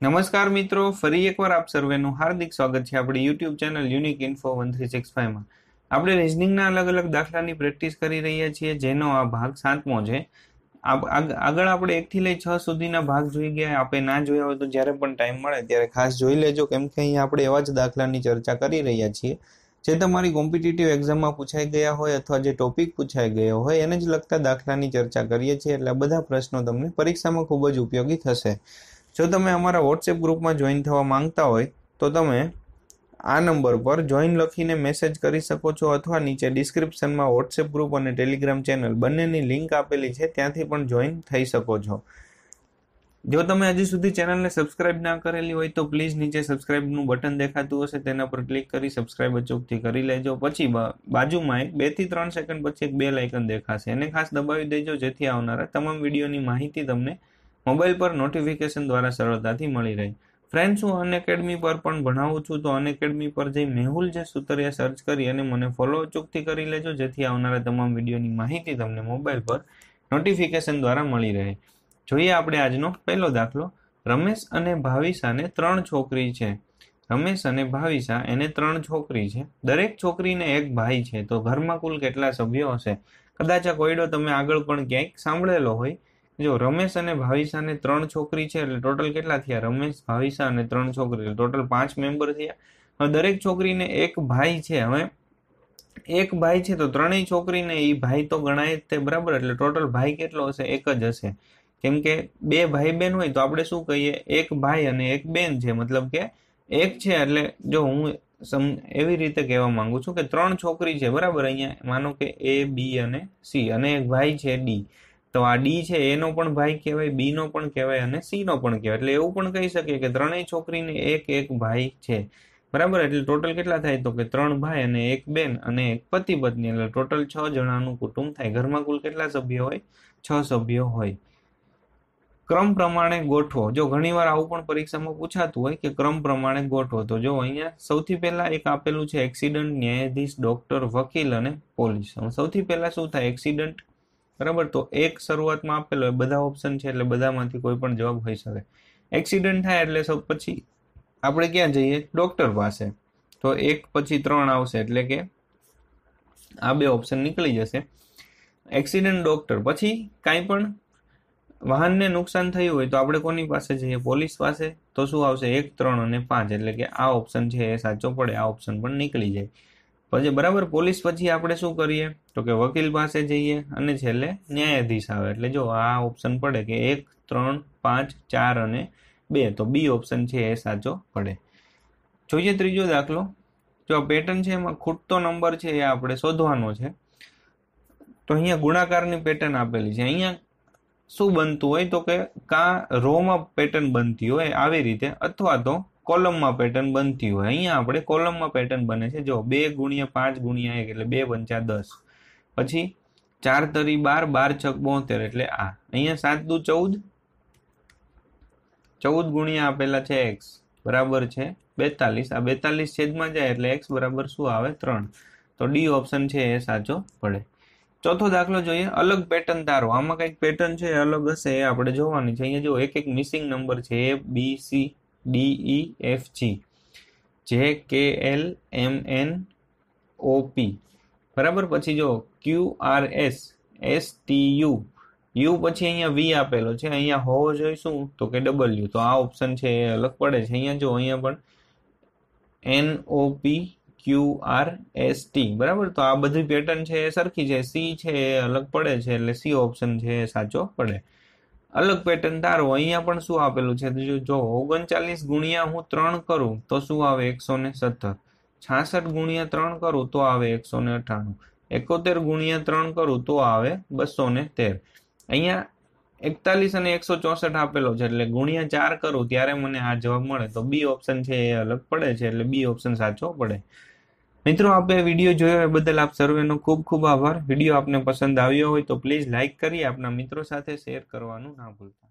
નમસ્કાર મિત્રો, ફરી એકવાર આપ સર્વેનું હાર્દિક સ્વાગત છે આપણી યુટ્યુબ ચેનલ યુનિક ઇન્ફો 1365 માં। આપણે રીઝનિંગના અલગ અલગ દાખલાની પ્રેક્ટિસ કરી રહ્યા છીએ, જેનો આ ભાગ 7મો છે। આગળ આપણે 1 થી લઈ 6 સુધીના ભાગ જોઈ ગયા। આપણે ના જોયા હોય તો જ્યારે પણ ટાઈમ મળે ત્યારે ખાસ જોઈ લેજો, કેમ કે અહીંયા આપણે એવા જ દાખલાની ચર્ચા કરી રહ્યા છીએ જે તમારી કોમ્પિટિટિવ એક્ઝામમાં પૂછાઈ ગયા હોય અથવા જે ટોપિક પૂછાઈ ગયો હોય એને જ લગતા દાખલાની ચર્ચા કરીએ છીએ। એટલે બધા પ્રશ્નો તમને પરીક્ષામાં ખૂબ જ ઉપયોગી થશે। જો તમે અમારા વોટ્સએપ ગ્રુપમાં જોઈન થવા માંગતા હોય તો તમે આ નંબર પર જોઈન લખીને મેસેજ કરી શકો છો, અથવા નીચે ડિસ્ક્રિપ્શનમાં વોટ્સએપ ગ્રુપ અને ટેલિગ્રામ ચેનલ બંનેની લિંક આપેલી છે, ત્યાંથી પણ જોઈન થઈ શકો છો। જો તમે હજી સુધી ચેનલને સબસ્ક્રાઇબ ના કરેલી હોય તો પ્લીઝ નીચે સબસ્ક્રાઇબનું બટન દેખાતું હશે, તેના પર ક્લિક કરી સબસ્ક્રાઇબ અચૂકથી કરી લેજો। પછી બાજુમાં એક 2 થી 3 સેકન્ડ પછી એક બેલ આઇકન દેખાશે, એને ખાસ દબાવી દેજો, જેથી આવનારા તમામ વિડીયોની માહિતી તમને મોબાઈલ પર નોટિફિકેશન દ્વારા સરળતાથી મળી રહે। ફ્રેન્ડ્સ, હું અનએકેડમી પર પણ ભણાવું છું, તો અનએકેડમી પર જઈ મેહુલ જે સુતરિયા સર્ચ કરી અને મને ફોલો અચૂકથી કરી લેજો, જેથી આવનારા તમામ વિડીયોની માહિતી તમને મોબાઈલ પર નોટિફિકેશન દ્વારા મળી રહે। જોઈએ આપણે આજનો પહેલો દાખલો। રમેશ અને ભાવિશાને 3 છોકરી છે। રમેશ અને ભાવિશા એને 3 છોકરી છે। દરેક છોકરીને એક ભાઈ છે, તો ઘરમાં કુલ કેટલા સભ્યો હશે? કદાચ આ કોયડો તમે આગળ પણ ક્યાંક સાંભળેલો હોય। જો રમેશ અને ભાવિશાને 3 છોકરી છે એટલે ટોટલ કેટલા થયા? રમેશ, ભાવિશા અને 3 છોકરી, ટોટલ 5 મેમ્બર થયા। હવે દરેક છોકરીને એક ભાઈ છે, હવે એક ભાઈ છે તો 3 છોકરીને એ ભાઈ તો ગણાય જ તે, બરાબર? એટલે ટોટલ ભાઈ કેટલો હશે? એક જ હશે, કેમ કે 2 ભાઈ બેન હોય તો આપણે શું કહીએ? એક ભાઈ અને એક બેન છે, મતલબ કે એક છે। એટલે જો હું એવી રીતે કહેવા માંગુ છું કે 3 છોકરી છે, બરાબર? અહીંયા માનો કે A, B અને C, અને એક ભાઈ છે D, તો આ ડી છે એનો પણ ભાઈ કહેવાય, બી નો પણ કહેવાય અને સી નો પણ કહેવાય। એટલે એવું પણ કહી શકીએ કે 3 છોકરીને એક ભાઈ છે, બરાબર? એટલે ટોટલ કેટલા થાય? તો કે 3 ભાઈ અને એક બેન અને એક પતિ પત્ની, એટલે ટોટલ 6 જણાનું કુટુંબ થાય। ઘરમાં કુલ કેટલા સભ્યો હોય? 6 સભ્યો હોય। ક્રમ પ્રમાણે ગોઠવો। જો ઘણીવાર આવું પણ પરીક્ષામાં પૂછાતું હોય કે ક્રમ પ્રમાણે ગોઠવો, તો જો અહીંયા સૌથી પહેલા એક આપેલું છે એક્સિડન્ટ, ન્યાયાધીશ, ડોક્ટર, વકીલ અને પોલીસ। સૌથી પહેલા શું થાય? એક્સિડન્ટ, બરાબર? તો એક શરૂઆતમાં આપેલો હોય, બધા ઓપ્શન છે એટલે બધામાંથી કોઈ પણ જવાબ હોઈ શકે। એક્સિડન્ટ થાય એટલે સૌ પછી આપણે ક્યાં જઈએ? ડોક્ટર પાસે, તો 1 પછી 3 આવશે, એટલે કે આ 2 ઓપ્શન નીકળી જશે। એક્સિડન્ટ, ડોક્ટર, પછી કાંઈ પણ વાહનને નુકસાન થયું હોય તો આપણે કોની પાસે જઈએ? પોલીસ પાસે, તો શું આવશે? 1, 3 અને 5, એટલે કે આ ઓપ્શન છે એ સાચો પડે, આ ઓપ્શન પણ નીકળી જાય પછી, બરાબર? પોલીસ પછી આપણે શું કરીએ? તો કે વકીલ પાસે જઈએ અને છેલ્લે ન્યાયાધીશ આવે, એટલે જો આ ઓપ્શન પડે કે 1, 3, 5, 4 અને 2, તો બી ઓપ્શન છે એ સાચો પડે। જોઈએ ત્રીજો દાખલો। જો પેટર્ન છે એમાં ખૂટતો નંબર છે એ આપણે શોધવાનો છે, તો અહીંયા ગુણાકારની પેટર્ન આપેલી છે। અહીંયા શું બનતું હોય? તો કે કાં રોમાં પેટર્ન બનતી હોય આવી રીતે, અથવા તો કોલમમાં પેટર્ન બનતી હોય। અહીંયા આપણે કોલમમાં પેટર્ન બને છે। જો 2 × 5 × 1, એટલે 2 × 10, પછી 4 તરી 12, 12 × 6 = 72, એટલે આ અહીંયા 7 દુ 14, 14 ગુણ્યા આપેલા છે x, બરાબર છે 42। આ 42 છેદમાં જાય એટલે x બરાબર શું આવે? 3, તો ડી ઓપ્શન છે એ સાચો પડે। ચોથો દાખલો જોઈએ। અલગ પેટર્ન તારો। આમાં કંઈક પેટર્ન છે અલગ હશે, એ આપણે જોવાની છે। અહીંયા જો એક મિસિંગ નંબર છે, A, B, C, D, E, F, G, J, K, L, M, N, O, P, બરાબર? પછી જો Q, R, S, S, T, U, U પછી અહીંયા V આપેલો છે, અહીંયા હોવો જોઈએ શું? તો કે W, તો આ ઓપ્શન છે એ અલગ પડે છે। અહીંયા જો અહીંયા પણ N, O, P, Q, R, S, T, બરાબર? તો આ બધી પેટર્ન છે એ સરખી છે, C છે એ અલગ પડે છે, એટલે C ઓપ્શન છે એ સાચો પડે। અલગ પેટર્ન તારો। અહીંયા પણ શું આપેલું છે? જો 39 ગુણ્યા હું 3 કરું તો શું આવે? 117। 66 ગુણ્યા 3 કરું તો આવે 198। 71 ગુણ્યા 3 કરું તો આવે 213। અહીંયા 41 અને 164 આપેલો છે, એટલે ગુણ્યા 4 કરું ત્યારે મને આ જવાબ મળે, તો બી ઓપ્શન છે એ અલગ પડે છે, એટલે બી ઓપ્શન સાચો પડે। મિત્રો, આપે વિડીયો જોયો એ બદલ આપ સર્વેનો ખૂબ ખૂબ આભાર। વિડીયો આપને પસંદ આવ્યો હોય તો પ્લીઝ લાઇક કરી આપના મિત્રો સાથે શેર કરવાનું ના ભૂલતા।